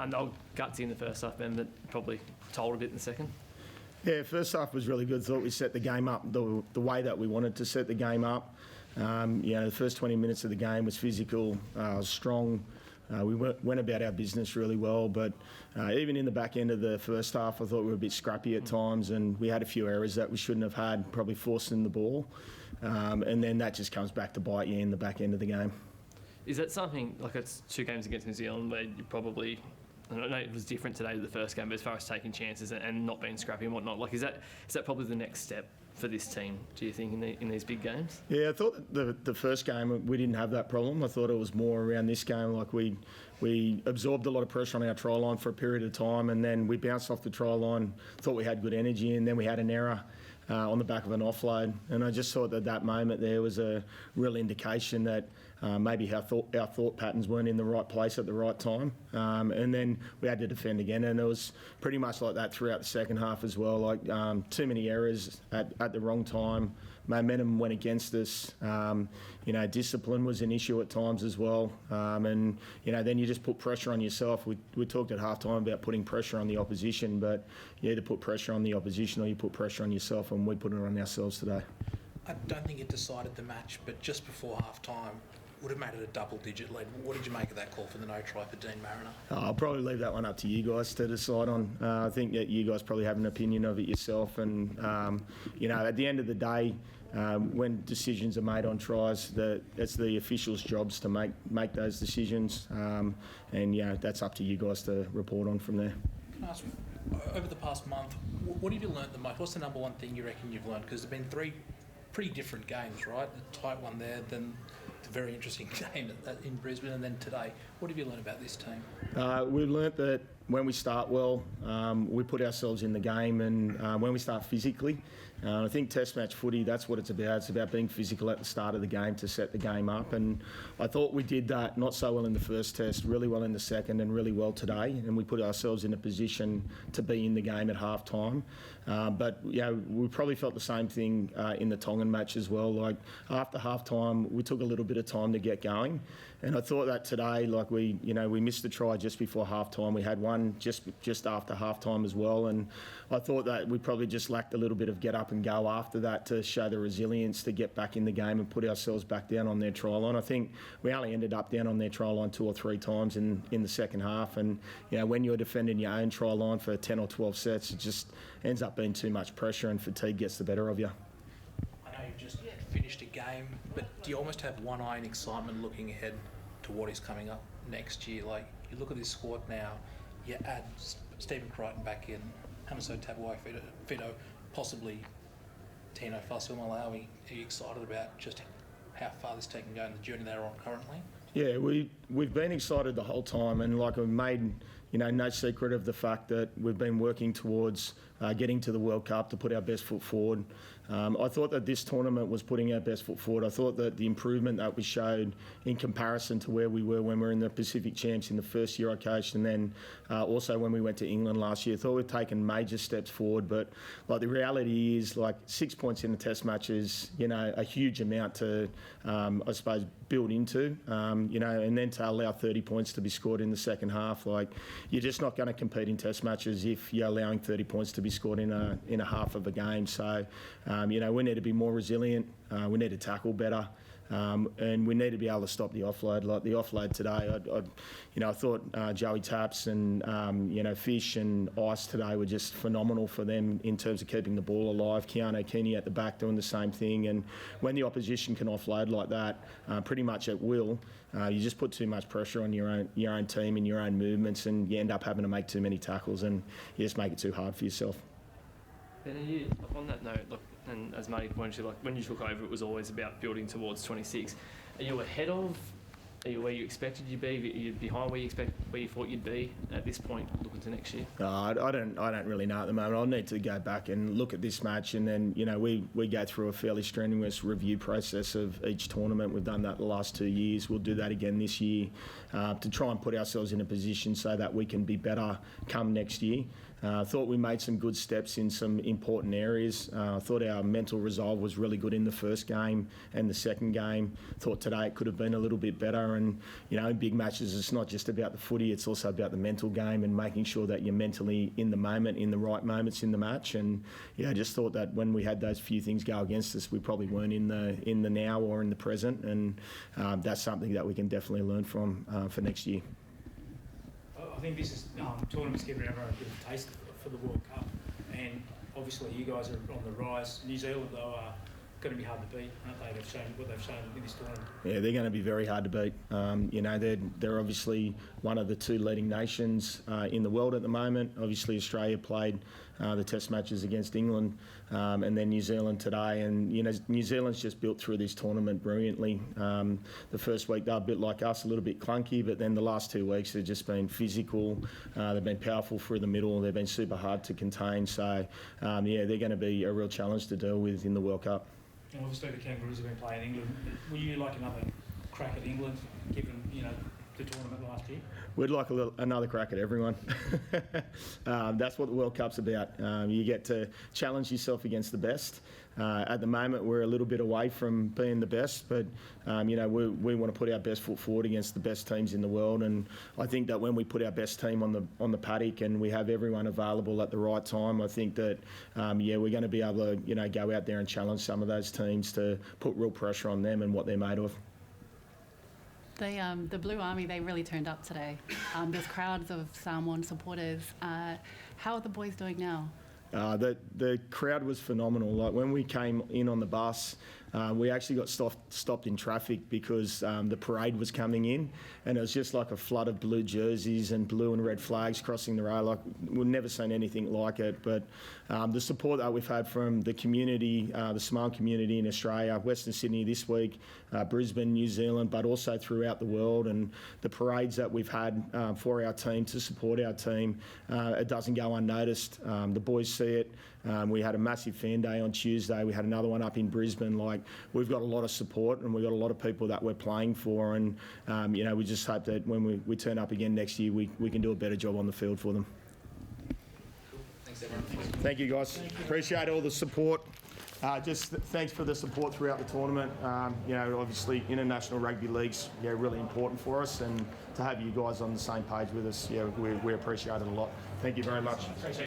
They were gutsy in the first half, Ben, but probably told a bit in the second. Yeah, first half was really good. Thought we set the game up the way that we wanted to set the game up. The first 20 minutes of the game was physical, strong. We went about our business really well, but even in the back end of the first half, I thought we were a bit scrappy at times, and we had a few errors that we shouldn't have had, probably forcing the ball. And then that just comes back to bite you in the back end of the game. Is that something, like it's 2 games against New Zealand where you probably, I don't know, it was different today to the first game, but as far as taking chances and not being scrappy and whatnot, like is that probably the next step for this team, do you think, in these big games? Yeah, I thought the first game we didn't have that problem. I thought it was more around this game. Like we absorbed a lot of pressure on our try line for a period of time, and then we bounced off the try line, thought we had good energy, and then we had an error on the back of an offload. And I just thought that moment there was a real indication that maybe our thought patterns weren't in the right place at the right time. And then we had to defend again, and it was pretty much like that throughout the second half as well. Like too many errors at the wrong time. Momentum went against us. Discipline was an issue at times as well. And then you just put pressure on yourself. We talked at halftime about putting pressure on the opposition, but you either put pressure on the opposition or you put pressure on yourself, and we put it on ourselves today. I don't think it decided the match, but just before half-time, would have made it a double-digit lead. What did you make of that call for the no try for Dean Mariner? I'll probably leave that one up to you guys to decide on. I think that you guys probably have an opinion of it yourself, and at the end of the day, when decisions are made on tries, it's the officials' jobs to make those decisions, and that's up to you guys to report on from there. Can I ask, over the past month, what have you learnt the most? What's the number one thing you reckon you've learned? Because there's been 3 pretty different games, right? A tight one there, then the very interesting game in Brisbane, and then today. What have you learned about this team? We've learnt that when we start well, we put ourselves in the game, and when we start physically, I think Test match footy, that's what it's about. It's about being physical at the start of the game to set the game up, and I thought we did that not so well in the first test, really well in the second, and really well today, and we put ourselves in a position to be in the game at half time. But we probably felt the same thing in the Tongan match as well. Like after half time, we took a little bit of time to get going, and I thought that today, like we missed the try just before half time. We had one just after half time as well, and I thought that we probably just lacked a little bit of get up and go after that to show the resilience to get back in the game and put ourselves back down on their try line. I think we only ended up down on their try line 2 or 3 times in the second half, and when you're defending your own try line for 10 or 12 sets, it just ends up being too much pressure and fatigue gets the better of you. I know you've just finished a game, but do you almost have one eye in excitement looking ahead to what is coming up next year? Like, you look at this squad now, you add Stephen Crichton back in, Hamiso Tabuai-Fidow, possibly Tino Fa'asuamaleaui. Are you excited about just how far this team can go and the journey they're on currently? Yeah, we've been excited the whole time, and like we've made no secret of the fact that we've been working towards getting to the World Cup to put our best foot forward. I thought that this tournament was putting our best foot forward. I thought that the improvement that we showed in comparison to where we were when we were in the Pacific Champs in the first year I coached, and then also when we went to England last year, I thought we'd taken major steps forward. But like the reality is, like 6 points in a Test match is a huge amount to I suppose build into. And then to allow 30 points to be scored in the second half, like you're just not going to compete in Test matches if you're allowing 30 points to be scored in a half of a game. So, we need to be more resilient. We need to tackle better. And we need to be able to stop the offload. Like the offload today, I thought Joey Taps and Fish and Ice today were just phenomenal for them in terms of keeping the ball alive. Keano Keeney at the back doing the same thing. And when the opposition can offload like that, pretty much at will, you just put too much pressure on your own team and your own movements, and you end up having to make too many tackles, and you just make it too hard for yourself. Ben, on that note, look, and as Marty pointed to, like when you took over, it was always about building towards 26. Are you ahead of? Are you where you expected you to be? Are you behind where you thought you'd be at this point, looking to next year? I don't really know at the moment. I'll need to go back and look at this match, and then we go through a fairly strenuous review process of each tournament. We've done that the last 2 years. We'll do that again this year to try and put ourselves in a position so that we can be better come next year. Thought we made some good steps in some important areas. Thought our mental resolve was really good in the first game and the second game. Thought today it could have been a little bit better. And, in big matches, it's not just about the footy, it's also about the mental game and making sure that you're mentally in the moment, in the right moments in the match. And, I just thought that when we had those few things go against us, we probably weren't in the now or in the present. And that's something that we can definitely learn from for next year. I think this is tournament's giving everyone a bit of a taste for the World Cup, and obviously you guys are on the rise. New Zealand, though, are going to be hard to beat, aren't they? They've shown what they've shown in this tournament. Yeah, they're going to be very hard to beat. They're obviously one of the two leading nations in the world at the moment. Obviously, Australia played the Test matches against England, and then New Zealand today. And New Zealand's just built through this tournament brilliantly. The first week they're a bit like us, a little bit clunky, but then the last 2 weeks they've just been physical. They've been powerful through the middle. They've been super hard to contain. So, they're going to be a real challenge to deal with in the World Cup. And obviously the Kangaroos have been playing England. Will you like another crack at England, given the tournament last year? We'd like another crack at everyone. That's what the World Cup's about. You get to challenge yourself against the best. At the moment, we're a little bit away from being the best, but we want to put our best foot forward against the best teams in the world. And I think that when we put our best team on the paddock and we have everyone available at the right time, I think that we're going to be able to go out there and challenge some of those teams to put real pressure on them and what they're made of. The Blue Army, they really turned up today. There's crowds of Samoan supporters. How are the boys doing now? The crowd was phenomenal. Like when we came in on the bus, we actually got stopped in traffic because the parade was coming in, and it was just like a flood of blue jerseys and blue and red flags crossing the road. Like we've never seen anything like it. But the support that we've had from the community, the Samoan community in Australia, Western Sydney this week, Brisbane, New Zealand, but also throughout the world, and the parades that we've had for our team to support our team, it doesn't go unnoticed. The boys see it. We had a massive fan day on Tuesday. We had another one up in Brisbane. Like we've got a lot of support, and we've got a lot of people that we're playing for. And we just hope that when we turn up again next year, we can do a better job on the field for them. Thanks, everyone. Thank you, guys. Appreciate all the support. Just thanks for the support throughout the tournament. Obviously international rugby league's really important for us, and to have you guys on the same page with us, we appreciate it a lot. Thank you very much.